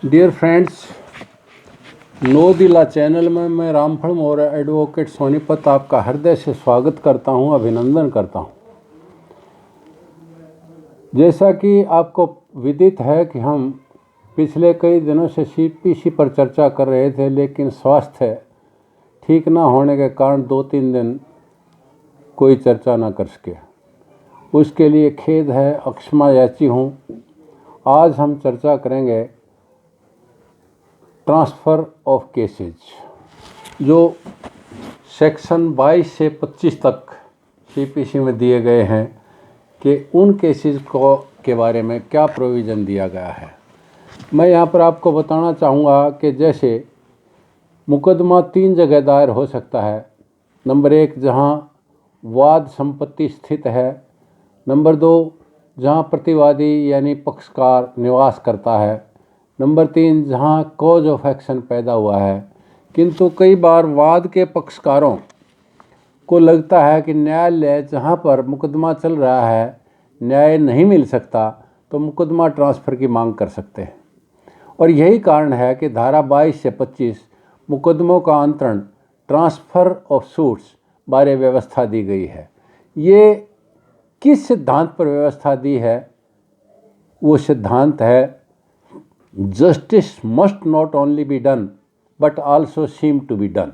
Dear friends, no दिला channel में मैं रामफल मौर्य एडवोकेट सोनीपत आपका हृदय से स्वागत करता हूं, अभिनंदन करता हूं। जैसा कि आपको विदित है कि हम पिछले कई दिनों से सीपीसी पर चर्चा कर रहे थे, लेकिन स्वास्थ्य ठीक ना होने के कारण 2-3 दिन कोई चर्चा ना कर सके। उसके लिए खेद है, अक्षमा याची हूँ। आज हम चर्चा करेंगे ट्रांसफ़र ऑफ केसेज, जो सेक्शन 22 से 25 तक सीपीसी में दिए गए हैं कि उन केसेज को के बारे में क्या प्रोविज़न दिया गया है। मैं यहाँ पर आपको बताना चाहूँगा कि जैसे मुकदमा 3 जगह दायर हो सकता है। नंबर 1, जहाँ वाद संपत्ति स्थित है। नंबर 2, जहाँ प्रतिवादी यानी पक्षकार निवास करता है। नंबर 3, जहाँ कॉज ऑफ एक्शन पैदा हुआ है। किंतु कई बार वाद के पक्षकारों को लगता है कि न्यायालय जहाँ पर मुकदमा चल रहा है न्याय नहीं मिल सकता, तो मुकदमा ट्रांसफ़र की मांग कर सकते हैं। और यही कारण है कि धारा 22 से 25 मुकदमों का अंतरण ट्रांसफ़र ऑफ सूट्स बारे व्यवस्था दी गई है। ये किस सिद्धांत पर व्यवस्था दी है? वो सिद्धांत है justice must not only be done but also seem to be done.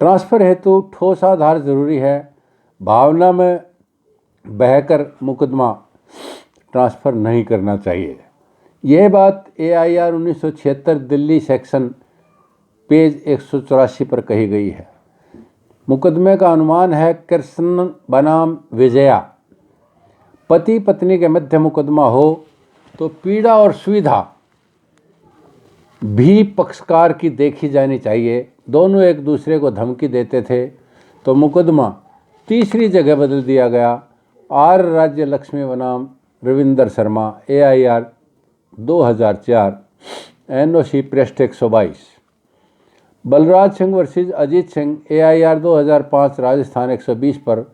Transfer हेतु ठोस आधार जरूरी है। भावना में बहकर मुकदमा ट्रांसफ़र नहीं करना चाहिए। यह बात AIR 1976 दिल्ली सेक्शन पेज 184 पर कही गई है। मुकदमे का अनुमान है कृष्ण बनाम विजया। पति पत्नी के मध्य मुकदमा हो तो पीड़ा और सुविधा भी पक्षकार की देखी जानी चाहिए। दोनों एक दूसरे को धमकी देते थे तो मुकदमा तीसरी जगह बदल दिया गया। आर राज्य लक्ष्मी बनाम रविंदर शर्मा, AIR 2004, NOC पृष्ठ 122। बलराज सिंह वर्सेस अजीत सिंह, AIR 2005, राजस्थान 120 पर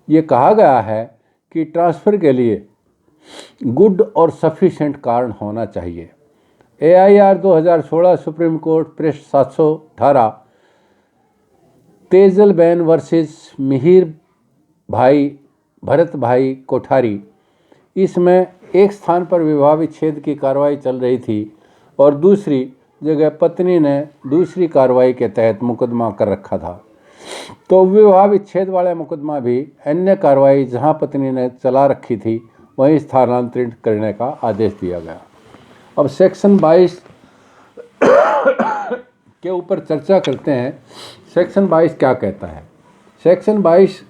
यह कहा गया है कि ट्रांसफ़र के लिए गुड और सफिशेंट कारण होना चाहिए। AIR 2016, सुप्रीम कोर्ट पृष्ठ 718, तेजल बैन वर्सेस मिहिर भाई भरत भाई कोठारी। इसमें एक स्थान पर विवाह विच्छेद की कार्रवाई चल रही थी और दूसरी जगह पत्नी ने दूसरी कार्रवाई के तहत मुकदमा कर रखा था। तो विवाह विच्छेद वाला मुकदमा भी अन्य कार्रवाई जहां पत्नी ने चला रखी थी वहीं स्थानांतरित करने का आदेश दिया गया। अब सेक्शन 22 के ऊपर चर्चा करते हैं। सेक्शन 22 क्या कहता है? सेक्शन 22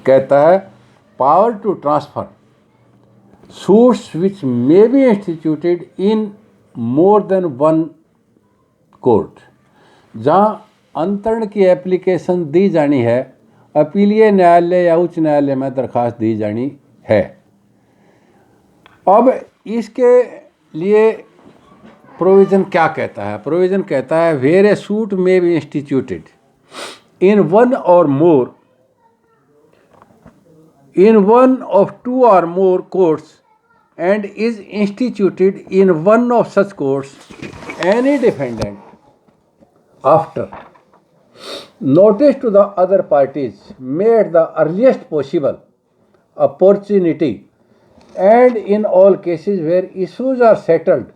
कहता है power to transfer suits which may be instituted in more than one court. जहां अंतरण की एप्लीकेशन दी जानी है, अपीलीय न्यायालय या उच्च न्यायालय में दरखास्त दी जानी है। अब इसके लिए प्रोविज़न क्या कहता है? प्रोविज़न कहता है where a suit may be instituted in one of two और more courts and is instituted in one of such courts, any defendant, after notice to the other parties made the earliest possible opportunity, and in all cases where issues are settled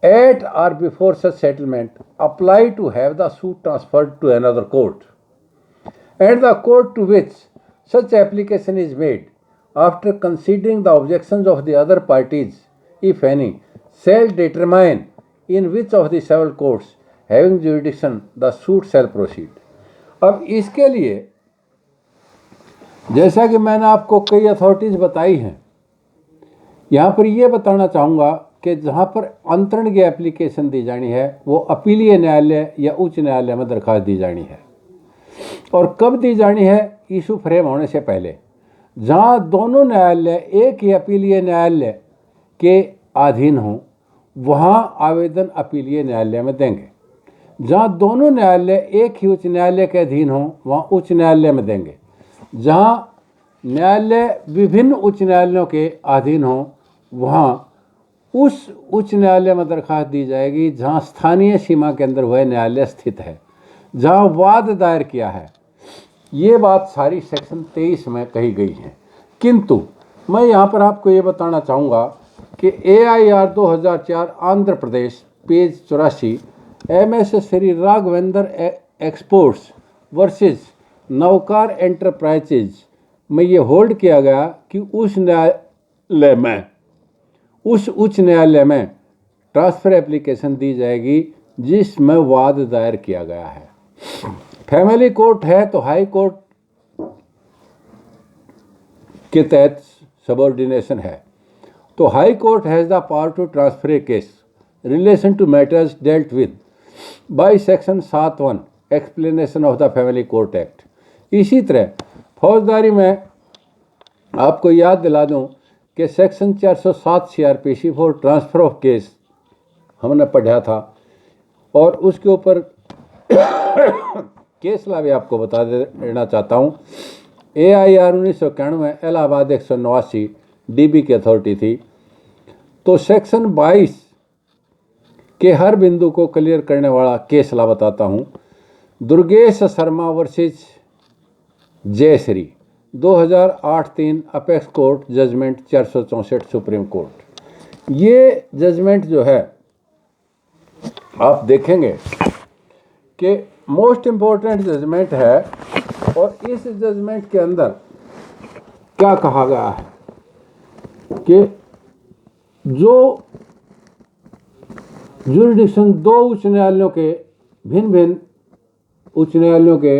at or before such settlement, apply to have the suit transferred to another court, and the court to which such application is made, after considering the objections of the other parties, if any, shall determine in which of the several courts having jurisdiction the suit shall proceed। अब इसके लिए जैसा कि मैंने आपको कई authorities बताई हैं, यहाँ पर यह बताना चाहूँगा कि जहाँ पर अंतरण की एप्लीकेशन दी जानी है वो अपीलीय न्यायालय या उच्च न्यायालय में दरखास्त दी जानी है। और कब दी जानी है? इशू फ्रेम होने से पहले। जहाँ दोनों न्यायालय एक ही अपीलीय न्यायालय के अधीन हों वहाँ आवेदन अपीलीय न्यायालय में देंगे। जहाँ दोनों न्यायालय एक ही उच्च न्यायालय के अधीन हों वहाँ उच्च न्यायालय में देंगे। जहाँ न्यायालय विभिन्न उच्च न्यायालयों के अधीन हों वहाँ उस उच्च न्यायालय में दरख्वास्त दी जाएगी जहां स्थानीय सीमा के अंदर वह न्यायालय स्थित है, जहां वाद दायर किया है। ये बात सारी सेक्शन 23 में कही गई है। किंतु मैं यहाँ पर आपको ये बताना चाहूँगा कि AIR 2004 Andhra Pradesh page 84 MS Shri Raghavendra Exports versus Navkar Enterprises में ये होल्ड किया गया कि उस उच्च न्यायालय में ट्रांसफ़र एप्लीकेशन दी जाएगी जिसमें वाद दायर किया गया है। फैमिली कोर्ट है तो हाई कोर्ट के तहत सबऑर्डिनेशन है, तो high court has the power to transfer a case relation to matters dealt with by section 7(1) explanation of the family court act. इसी तरह फौजदारी में आपको याद दिला दूं कि section 407 CRPC for transfer of case हमने पढ़ा था, और उसके ऊपर केस ला भी आपको बता देना चाहता हूँ। AIR 1991 इलाहाबाद 189 DB की अथॉरिटी थी। तो सेक्शन 22 के हर बिंदु को क्लियर करने वाला केस ला बताता हूँ। Durgesh Sharma versus Jayshree 2008-3 apex court judgment 464 supreme court. ये जजमेंट जो है आप देखेंगे कि मोस्ट इम्पोर्टेंट जजमेंट है, और इस जजमेंट के अंदर क्या कहा गया है कि जो जुरिडिक्शन दो उच्च न्यायालयों के भिन्न उच्च न्यायालयों के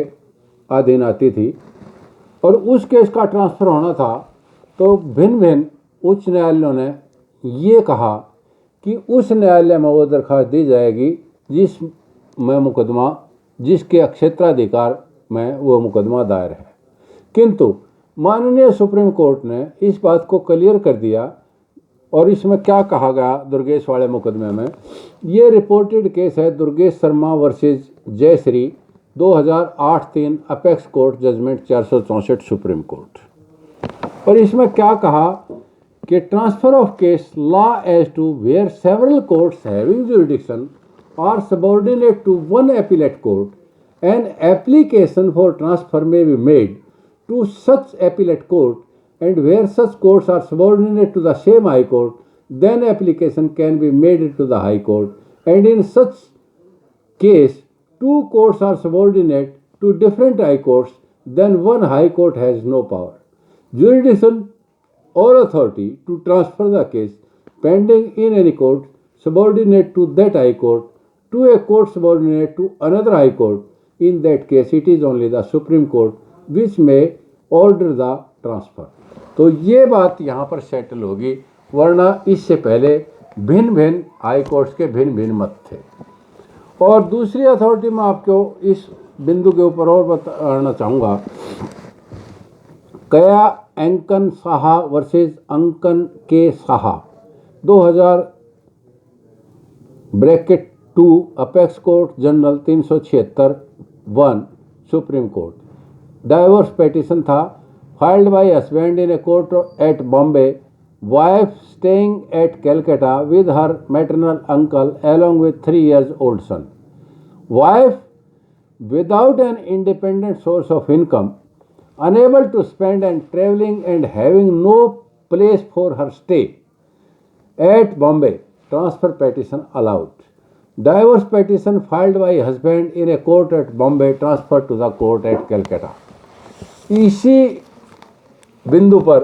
अधीन आती थी और उस केस का ट्रांसफ़र होना था, तो भिन्न उच्च न्यायालयों ने ये कहा कि उस न्यायालय में वो दरख्वास्त दी जाएगी जिसमें मुकदमा जिसके क्षेत्राधिकार में वो मुकदमा दायर है। किंतु माननीय सुप्रीम कोर्ट ने इस बात को क्लियर कर दिया, और इसमें क्या कहा गया दुर्गेश वाले मुकदमे में, ये रिपोर्टेड केस है Durgesh Sharma versus Jayshree 2008-3 apex court judgment 464 supreme court. और इसमें क्या कहा कि transfer of case law as to where several courts having jurisdiction are subordinate to one appellate court, an application for transfer may be made to such appellate court, and where such courts are subordinate to the same high court, then application can be made to the high court, and in such case two courts are subordinate to different high courts, then one high court has no power, jurisdiction or authority to transfer the case pending in any court subordinate to that high court to a court subordinate to another high court. In that case it is only the Supreme Court which may order the transfer। तो ये बात यहाँ पर settle होगी, वरना इससे पहले भिन्न हाई कोर्ट्स के भिन्न मत थे। और दूसरी अथॉरिटी में आपको इस बिंदु के ऊपर और बताना चाहूँगा, कया अंकन Saha versus Ankan K Saha 2000-2 Apex court Journal 376-1 Supreme Court. Divorce petition था filed by husband in a court at Bombay, wife staying at Calcutta with her maternal uncle along with 3 years old son. Wife without an independent source of income, unable to spend and traveling and having no place for her stay at Bombay, transfer petition allowed. Divorce petition filed by husband in a court at Bombay, transferred to the court at Calcutta. इसी बिंदु पर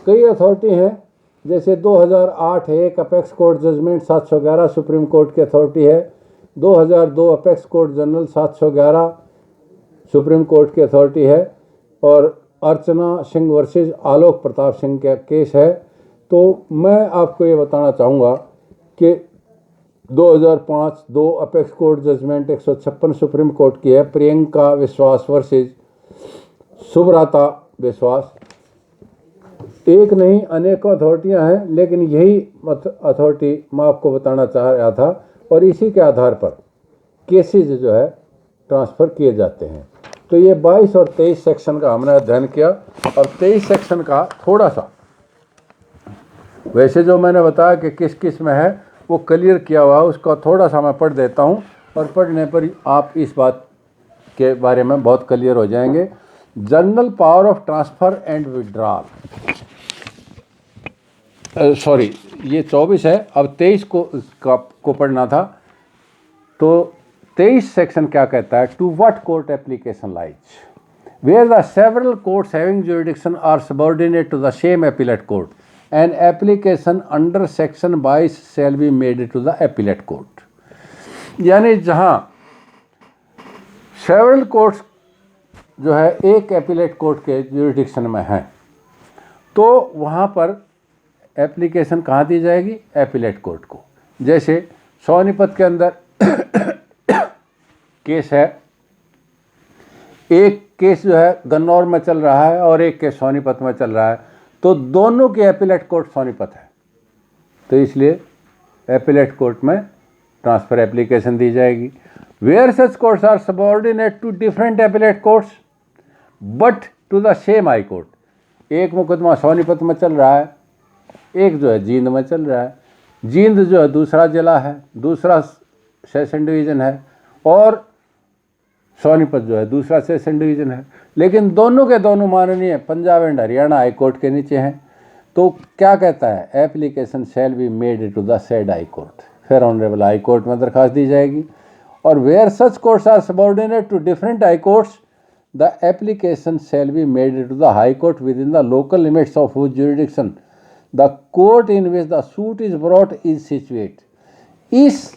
कई authority हैं, जैसे 2008 है एक apex court judgment 711 supreme court की authority है, 2002 apex court general 711 supreme court की अथॉरिटी है, और अर्चना सिंह वर्सेस आलोक प्रताप सिंह का केस है। तो मैं आपको ये बताना चाहूँगा कि 2005 2 apex court judgment 156 supreme court की है, प्रियंका विश्वास वर्सेस सुब्रता विश्वास। एक नहीं अनेकों अथॉरिटियाँ हैं, लेकिन यही अथॉरिटी मैं आपको बताना चाह रहा था, और इसी के आधार पर केसेज जो है ट्रांसफ़र किए जाते हैं। तो ये 22 और 23 सेक्शन का हमने अध्ययन किया, और 23 सेक्शन का थोड़ा सा वैसे जो मैंने बताया कि किस किस में है वो क्लियर किया हुआ है, उसका थोड़ा सा मैं पढ़ देता हूँ और पढ़ने पर आप इस बात के बारे में बहुत क्लियर हो जाएंगे। General power of transfer and withdrawal, sorry ये 24 है, अब 23 को पढ़ना था। तो 23 सेक्शन क्या कहता है? To what court application lies where the several courts having jurisdiction are subordinate to the same appellate court an application under section 22 shall be made to the appellate court. यानी जहां सेवरल कोर्ट्स जो है एक appellate court के jurisdiction में है, तो वहां पर एप्लीकेशन कहाँ दी जाएगी? एपीलेट कोर्ट को। जैसे सोनीपत के अंदर केस है, एक केस जो है गन्नौर में चल रहा है और एक केस सोनीपत में चल रहा है, तो दोनों की एपीलेट कोर्ट सोनीपत है, तो इसलिए एपीलेट कोर्ट में ट्रांसफ़र एप्लीकेशन दी जाएगी। Where such courts are subordinate to different appellate courts but to the same high court. एक मुकदमा सोनीपत में चल रहा है, एक जो है जींद में चल रहा है। जींद जो है दूसरा जिला है, दूसरा सेशन डिवीज़न है, और सोनीपत जो है दूसरा सेशन डिवीज़न है, लेकिन दोनों के दोनों माननीय Punjab and Haryana high court के नीचे हैं। तो क्या कहता है? Application shall be made to the said high court, फिर ऑनरेबल हाई कोर्ट में दरखास्त दी जाएगी। और where such courts are subordinate to different high courts the application shall be made to the high court within the local limits of whose jurisdiction the court in which the suit is brought is situate. इस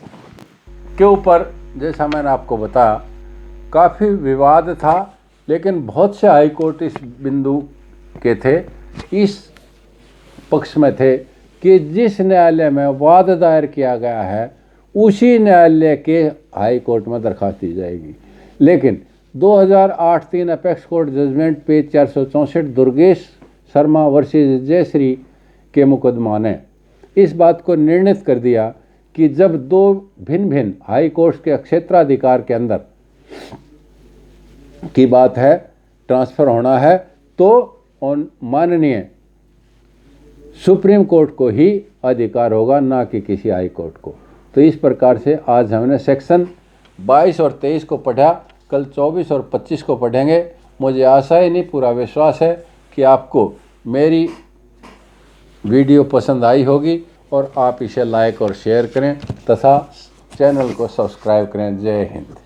के ऊपर जैसा मैंने आपको बताया काफ़ी विवाद था, लेकिन बहुत से हाई कोर्ट इस बिंदु के थे, इस पक्ष में थे कि जिस न्यायालय में वाद दायर किया गया है उसी न्यायालय के हाई कोर्ट में दरखास्त दी जाएगी। लेकिन 2008-3 apex court judgment page 464 Durgesh Sharma versus Jayashree के मुकदमा ने इस बात को निर्णित कर दिया कि जब दो भिन्न भिन्न हाई कोर्ट्स के क्षेत्राधिकार के अंदर की बात है, ट्रांसफ़र होना है, तो माननीय सुप्रीम कोर्ट को ही अधिकार होगा, ना कि किसी हाई कोर्ट को। तो इस प्रकार से आज हमने सेक्शन 22 और 23 को पढ़ा, कल 24 और 25 को पढ़ेंगे। मुझे आशा ही नहीं, पूरा विश्वास है कि आपको मेरी वीडियो पसंद आई होगी और आप इसे लाइक और शेयर करें तथा चैनल को सब्सक्राइब करें। जय हिंद।